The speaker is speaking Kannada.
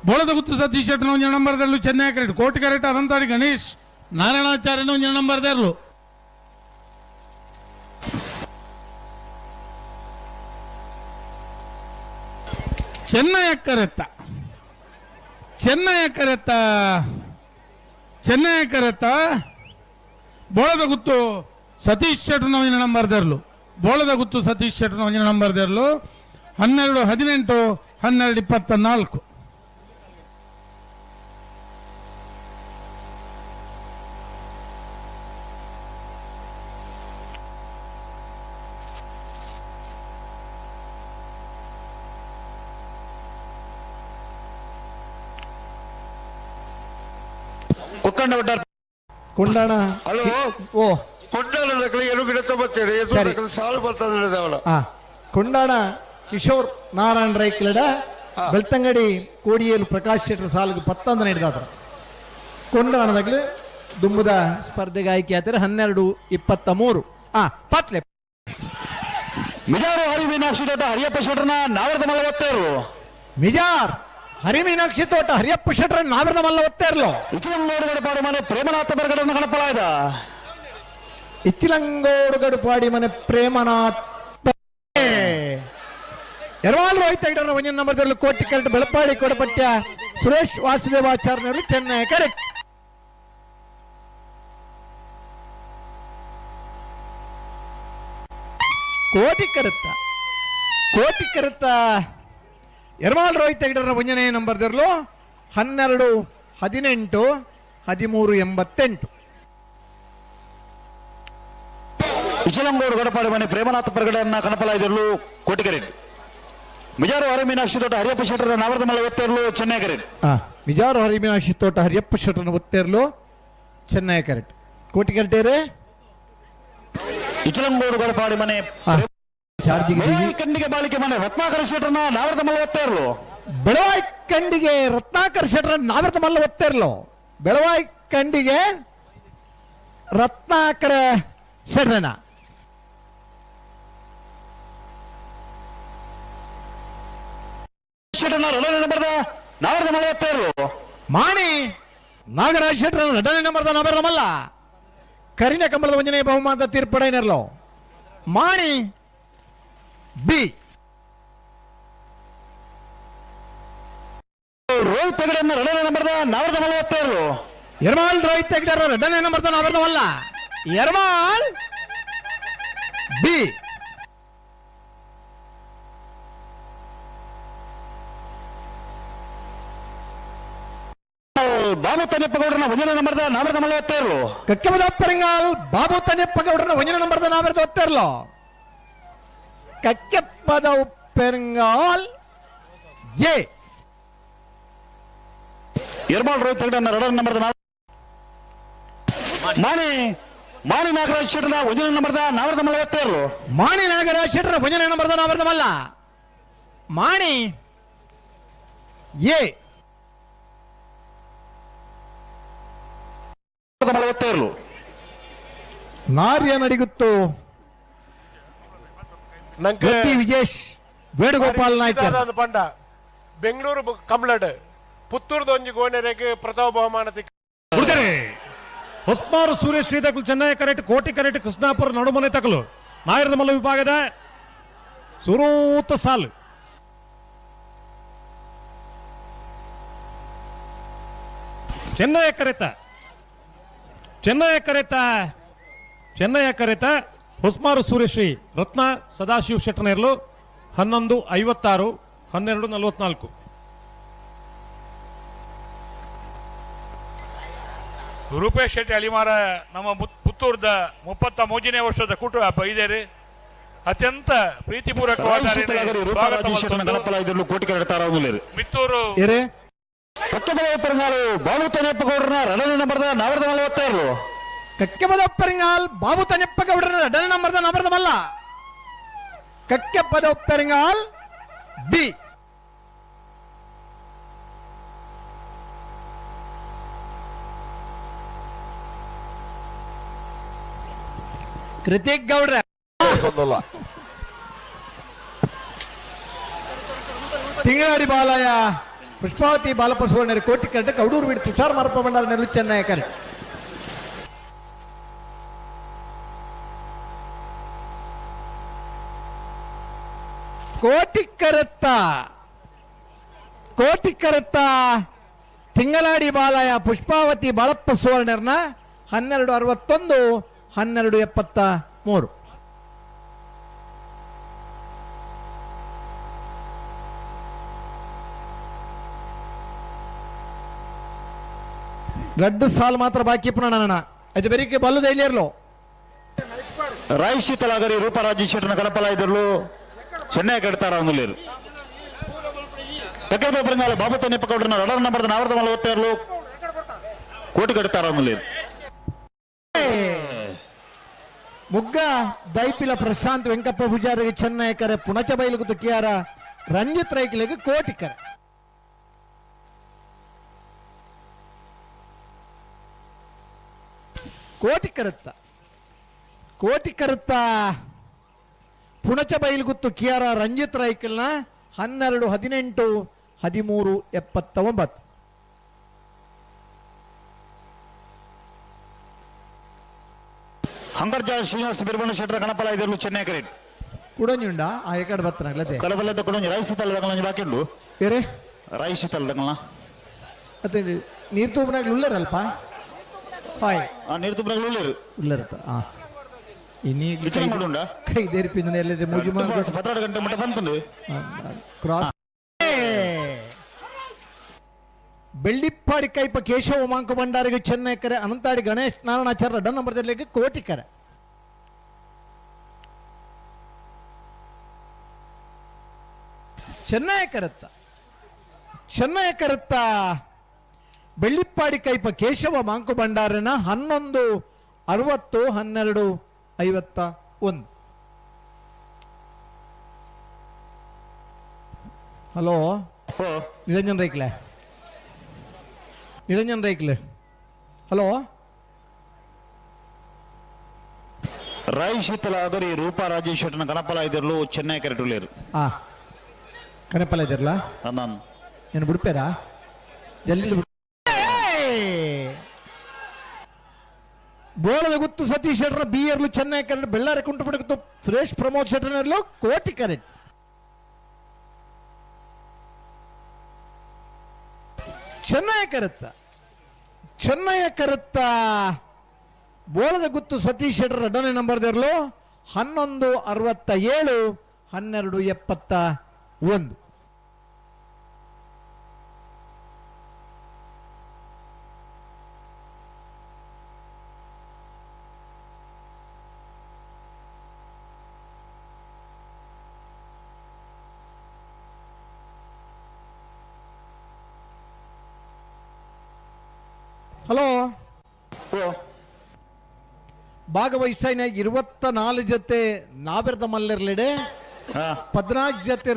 ಬೋಳದಗುತ್ತು ಸತೀಶ್ ಶೆಟ್ಟನ ಒಂಜಿನ ನಂಬರ್ದಲ್ಲೂ ಚೆನ್ನೈ ಕ್ಯಾರೆಟ್ ಕೋಟಿ ಕ್ಯಾರೆಟ್ ಅನಂತಾಡಿ ಗಣೇಶ್ ನಾರಾಯಣಾಚಾರ್ಯನ ಒಂಜಿನ ನಂಬರ್ದಲ್ಲೂ ಚೆನ್ನೈ ಕರೆತ್ತ ಬೋಳದಗುತ್ತು ಸತೀಶ್ ಶೆಟ್ಟನ ಒಂಜಿನ ನಂಬರ್ದಲ್ಲೂ ಬೋಳದಗುತ್ತು ಸತೀಶ್ ಶೆಟ್ಟನ ಒಂಜಿನ ನಂಬರ್ದಲ್ಲೂ 12-18 12-24 ಕೊಂಡಾಣ ಹಲೋ ಓ ಕೊಂಡಾಣದಲ್ಲಿ ಎರಡು ತೊಂಬತ್ತೇಳು ಸಾಲು ಬರ್ತದೆ ಕೊಂಡಾಣ ಕಿಶೋರ್ ನಾರಾಯಣ್ ರೈಕ್ಲಡ ಬೆಳ್ತಂಗಡಿ ಕೋಡಿಯೇಲು ಪ್ರಕಾಶ್ ಶೆಟ್ಟರ್ ಸಾಲಿಗೆ 11 ನಡೆದಾದ ಕೊಂಡಾಣದಾಗಲಿ ದುಂಬುದ ಸ್ಪರ್ಧೆಗೆ ಆಯ್ಕೆ ಆಯ್ತಾರೆ 12-23 ಪತ್ಲೆ ಮಿಜಾರು ಹರಿಮೀನಾಕ್ಷಿ ತೋಟ ಹರಿಯಪ್ಪ ಶೆಟ್ಟರ್ನ ನಾವರದ ಮಲ್ಲ ಒತ್ತೇರು ಮಿಜಾರ್ ಹರಿಮೀನಾಕ್ಷಿ ತೋಟ ಹರಿಯಪ್ಪ ಶೆಟ್ಟರ್ ನಾವರದ ಮಲ್ಲ ಒತ್ತೇರ್ಲು ಇಚ್ಚಿಲಂಗೋಡು ಪಾಡು ಮನೆ ಪ್ರೇಮನಾಥ ಬರ್ಗಡನ್ನು ಕಣಪಲಾಯ್ದ ಇಚ್ಚಿಲಂಗೋಡು ಪಾಡಿ ಮನೆ ಪ್ರೇಮನಾಥ್ ಎರವಾಲ್ ರೋಹಿತ್ ಐಡರ್ ಒಂಜಿನ ನಂಬರ್ದಲ್ಲಿ ಕೋಟಿ ಕರೆಕ್ಟ್ ಬೆಳಪಾಡಿ ಕೊಡಪಟ್ಟ ಸುರೇಶ್ ವಾಸುದೇವಾಚಾರ್ಯರು ಚೆನ್ನೈ ಕರೆಕ್ಟ್ ಕೋಟಿ ಕರೆತ್ತ ಎರವಾಲ್ ರೋಹಿತ್ ಐಡರ್ ಒಂಜನೇ ನಂಬರ್ದರ್ಲು 12-18 13-88 ಇಚಲಂಗೋಡು ಗಡಪಾಡಿ ಮನೆ ಪ್ರೇಮನಾಥ ಪ್ರಗಡನ್ನ ಕಣಪಲಾಯ್ದರ್ಲು ಕೋಟಿಕರೆಡ್ ಮಿಜಾರು ಹರಿಮೀನಾಕ್ಷಿ ತೋಟ ಹರಿಯಪ್ಪ ಶೆಟ್ಟರ ನಾವರದ ಮಲ್ಲ ಒತ್ತೇರ್ಲು ಚೆನ್ನೈ ಕರೆಡ್ ಮಿಜಾರು ಹರಿಮೀನಾಕ್ಷಿ ತೋಟ ಹರಿಯಪ್ಪ ಶೆಟ್ಟರ್ನ ಒತ್ತೇರ್ಲು ಚೆನ್ನೈ ಕರೆಕ್ಟ್ ಕೋಟಿ ಕರೆಕ್ಟೇರೆ ಇಚಲಂಗೋಡು ಗಡಪಾಡಿ ಮನೆ ಕಂಡಿಗೆ ಬಾಳಿಕೆ ಮನೆ ರತ್ನಾಕರ ಶೆಟ್ಟರ್ನ ನಾವರದ ಮಲ್ಲ ಒತ್ತೇರ್ಲು ಬೆಳವಾಯಿ ಕಂಡಿಗೆ ರತ್ನಾಕರ ಶೆಟ್ಟರ ನಾವರದ ಮಲ್ಲ ಒತ್ತೇರ್ಲು ಬೆಳವಾಯಿ ಕಂಡಿಗೆ ರತ್ನಾಕರ ಶೆಟ್ಟರನ ನಾವರದ ಮಲ್ಲ ಒತ್ತೇರ್ಲು ಮಾಣಿ ನಾಗರಾಜ್ ಶೆಟ್ಟರ ಎರಡನೇ ನಂಬರ್ದ ನಾವರದ ಮಲ್ಲ ಕರಿನ ಕಂಬಳದ ಒಂಜನೇ ಬಹುಮಾನದ ತೀರ್ಪಡೇನರ್ಲು ಮಾಣಿ ಬಿ ರೋಹಿತ್ ಹೆಗಡೆಯನ್ನ ಎರಡನೇ ನಂಬರ್ದ ನಾವರದ ಮಲ್ಲ ಒತ್ತೇರ್ಲು ಎರಮಾಲ್ ರೋಹಿತ್ ಹೆಗ್ಡರ್ ಎರಡನೇ ನಂಬರ್ದ ನಾವರದ ಮಲ್ಲ ಎರಮಾಲ್ ಬಿ ಬಾಬು ತನ್ನೆಪ್ಪಗೌಡರನ ಒಂದನೇ ನಂಬರ್ದ ನಾವರದ ಮಲ್ಲ ಒತ್ತೇರ್ಲು ಕಕ್ಕೆಮದ ಪೆರಂಗಾಲ್ ಬಾಬು ತನ್ನೆಪ್ಪಗೌಡರನ ಒಂದನೇ ನಂಬರ್ದ ನಾವರದ ಒತ್ತೇರ್ಲು ಕಕ್ಕೆಪ್ಪದ ಪೆರಂಗಾಲ್ ಎ ಎರಮಾಲ್ ರೋಹಿತ್ ಹೆಗಡೆಯನ್ನ ಎರಡನೇ ನಂಬರ್ದ ಮಾಣಿ ನಾಗರಾಜ್ ಶೆಟ್ಟರ್ನ ಒಂದನೇ ನಂಬರ್ದ ನಾವರದ ಮಲ್ಲ ಒತ್ತೇರ್ಲು ಮಾಣಿ ನಾಗರಾಜ್ ಶೆಟ್ಟರ ಒಂದನೇ ನಂಬರ್ದ ನಾವರದ ಮಲ್ಲ ಮಾಣಿ ಎ ಒತ್ತೇರ್ಲು ನಾರ್ಯ ನಡಿಗುತ್ತು ಗಟ್ಟಿ ವಿಜೇಶ್ ವೇಣುಗೋಪಾಲ್ ನಾಯ್ಕರ್ ಪಂಡ ಬೆಂಗಳೂರು ಕಂಬ್ಲಡ್ ಪುತ್ತೂರ್ದ ಒಂಜಿ ಗೋಣೆರೆಗೆ ಪ್ರಥಮ ಬಹುಮಾನ ಹೊಸ್ಮಾರು ಸುರೇಶ್ ಶ್ರೀತಕಲು ಚೆನ್ನೈ ಕರೆಕ್ಟ್ ಕೋಟಿ ಕರೆಕ್ಟ್ ಕೃಷ್ಣಾಪುರ ನಡುಮನೆ ತಕಲು ನಾಯರದ ಮಲ್ಲ ವಿಭಾಗದ ಸುರೂತ ಸಾಲು ಚೆನ್ನೈ ಕರೆತ ಹೊಸ್ಮಾರು ಸೂರ್ಯಶ್ರೀ ರತ್ನ ಸದಾಶಿವ ಶೆಟ್ಟನೇರ್ಲು 11:56 12:44 ರೂಪೇಶ್ ಶೆಟ್ಟಿ ಅಲಿಮಾರ ನಮ್ಮ ಪುತ್ತೂರ್ದ 33ನೇ ವರ್ಷದ ಕುಟುಂಬ ಇದೇರಿ ಅತ್ಯಂತ ಪ್ರೀತಿಪೂರ್ವಕವಾದ ಮಿತ್ತೂರು ಬಾಬು ತನ್ನೆಪ್ಪಗೌಡರನ ಎರಡನೇ ನಂಬರ್ದ ನಾವರದ ಮಲ್ಲ ಒತ್ತೇರ್ಲು ಕಕ್ಕೆಪದ ಪೆರಂಗಾಲ್ ಬಾಬು ತನ್ನೆಪ್ಪಗೌಡರನ ಎರಡನೇ ನಂಬರ್ದ ನಾವರದ ಮಲ್ಲ ಕಕ್ಕೆಪದ ಪೆರಂಗಾಲ್ ಬಿ ಕೃತಿಕ್ ಗೌಡ್ರ ತಿಂಗಳಾಡಿ ಬಾಲಯ್ಯ ಪುಷ್ಪಾವತಿ ಬಾಲಪ್ಪ ಸುವರ್ಣರು ಕೋಟಿ ಕರೆಕ್ಟ್ ಕೌಡೂರು ಬಿಟ್ಟು ತುಷಾರ್ ಮಾರಪ್ಪ ಭಂಡಾರ ನೆರಳು ಚೆನ್ನೈ ಕರೆಕ್ಟ್ ಕೋಟಿ ಕರೆತ್ತ ತಿಂಗಳಾಡಿ ಬಾಲಯ ಪುಷ್ಪಾವತಿ ಬಾಳಪ್ಪ ಸುವರ್ಣರ್ನ 1261 1273. ಗಡ್ಡು ಸಾಲು ಮಾತ್ರ ಬಾಕಿ ಪುನಃ ಅದು ಬೆರಿಕೆ ಬಲ್ಲು ಧೈರ್ಯರ್ಲು ರಾಯ್ ಶೀತಲಾಗರಿ ರೂಪರಾಜಿ ಶೆಟ್ಟನ ಕನಪಲಾಯ್ದರ್ಲು ಚೆನ್ನೈ ಕಡ್ತಾರ ಅನ್ನಲೇರು ತಕ್ಕದ ಬರಂಗಾಲ ಬಾಬತ ನೆಪ್ಪಕೌಡ್ರನ ರಡರ್ ನಂಬರ್ದ ನಾವರ್ದ ಮಲ್ಲ ಓದ್ತಾರ್ಲು ಕೋಟಿ ಕಡ್ತಾರ ಅನ್ನಲೇರು ಮುಗ್ಗ ದೈಪಿಲ ಪ್ರಶಾಂತ್ ವೆಂಕಪ್ಪ ಪೂಜಾರಿಗೆ ಚೆನ್ನೈ ಕರೆ ಪುಣಚ ಬೈಲು ತುಕಿಯಾರ ರಂಜಿತ್ ರೈಕಿಲೆಗೆ ಕೋಟಿ ಕರೆ ಕೋಟಿ ಕರುತ್ತ ಪುಣಚ ಬೈಲ್ಗುತ್ತು ಕಿಯಾರ ರಂಜಿತ್ ರೈಕಲ್ನ 12 18 13 79. ಹಂಗರ್ಜ ಶ್ರೀನಿವಾಸ ಬಿರ್ಬಣ್ಣ ಶೆಟ್ಟರ ಕನಪಲಾಯ್ದರ್ಲು ಚೆನ್ನೈ ಕರೆಕ್ಟ್ ಕುಡಂಜುಂಡ ಆ ಎಕಡೆ ಬತ್ತನಾಗ್ಲತೆ ಕಲಬಲ್ಲದ ಕೊಡಂಜಿ ರಾಯ್ ಶೀತಲದ ಬಾಕಿಂಡು ಬೇರೆ ರಾಯ್ ಶೀತಲದ ಮತ್ತೆ ನೀರು ತೂಬನಾಗ್ಲಿ ಉಳ್ಳರಲ್ಪ ಹಾಯ್ ನೀರು ತುಂಬ್ರಾಗ್ಲು ಉಳ್ಳರತ್ತ ಹಾ ಇನ್ನೀ ವಿಚಾರ ಮಾಡುಂಡ ಕೈ ದೇರ್ಪಿಂದ ಎಲ್ಲದೆ ಮುಜು ಮಾರ್ಗ 16 ಗಂಟೆ ಮಟ್ಟ ಬಂತಂದು ಕ್ರಾಸ್ ಬೆಳ್ಳಿಪ್ಪಾಡಿ ಕೈಪ ಕೇಶವ ಮಾಂಕ ಭಂಡಾರಿಗೆ ಚೆನ್ನೈ ಕರೆ ಅನಂತಾಡಿ ಗಣೇಶ್ ನಾರಾಯಣಾಚಾರ್ಯ ಡನ್ ನಂಬರ್ದಲ್ಲಿಗೆ ಕೋಟಿ ಕರೆ Chennai ಕರುತ್ತ Bellippady ಕೈಪ Keshava Monk ಭಂಡಾರನ 11 60 12 51. Hello Niranjan ರೈಕ್ಲೆ hello Roy ಶೀತಲಾಗರಿ Roopa Rajesh ಶೆಟ್ಟನ ಕನಪಲಾಯ್ದರ್ಲು Chennai ಕರೆಕ್ಟುಲೇರು ಕಣಪಲ್ಲ ಇದಿರಲ್ಲ ನಾನು నేను ಬಿಡ್ಪೇರಾ ಜಲ್ದಿ ಬೋಳದ ಗುತ್ತು ಸತೀಶ್ ಶೆಟ್ಟರ ಬಿಯರ್ಲು ಚೆನ್ನೈ ಕರೆಕ್ಟ್ ಬೆಳ್ಳಾರಿ ಕುಂಟು ಪಡಗುತ್ತು ಸುರೇಶ್ ಪ್ರಮೋದ್ ಶೆಟ್ಟರ್ನರ್ಲು ಕೋಟಿ ಕರೆಕ್ಟ್ ಚೆನ್ನೈ ಕರುತ್ತ ಬೋಳದ ಗುತ್ತು ಸತೀಶ್ ಶೆಟ್ಟರ್ ಎರಡನೇ ನಂಬರ್ದಿರ್ಲು 11 67 12 71. ಹಲೋ ಭಾಗವಹಿಸಿನ 24 ಜೊತೆ ನಾವೆರ್ದ ಮಲ್ಲರ್ಲಿಡೆ 14 ಜೊತೆ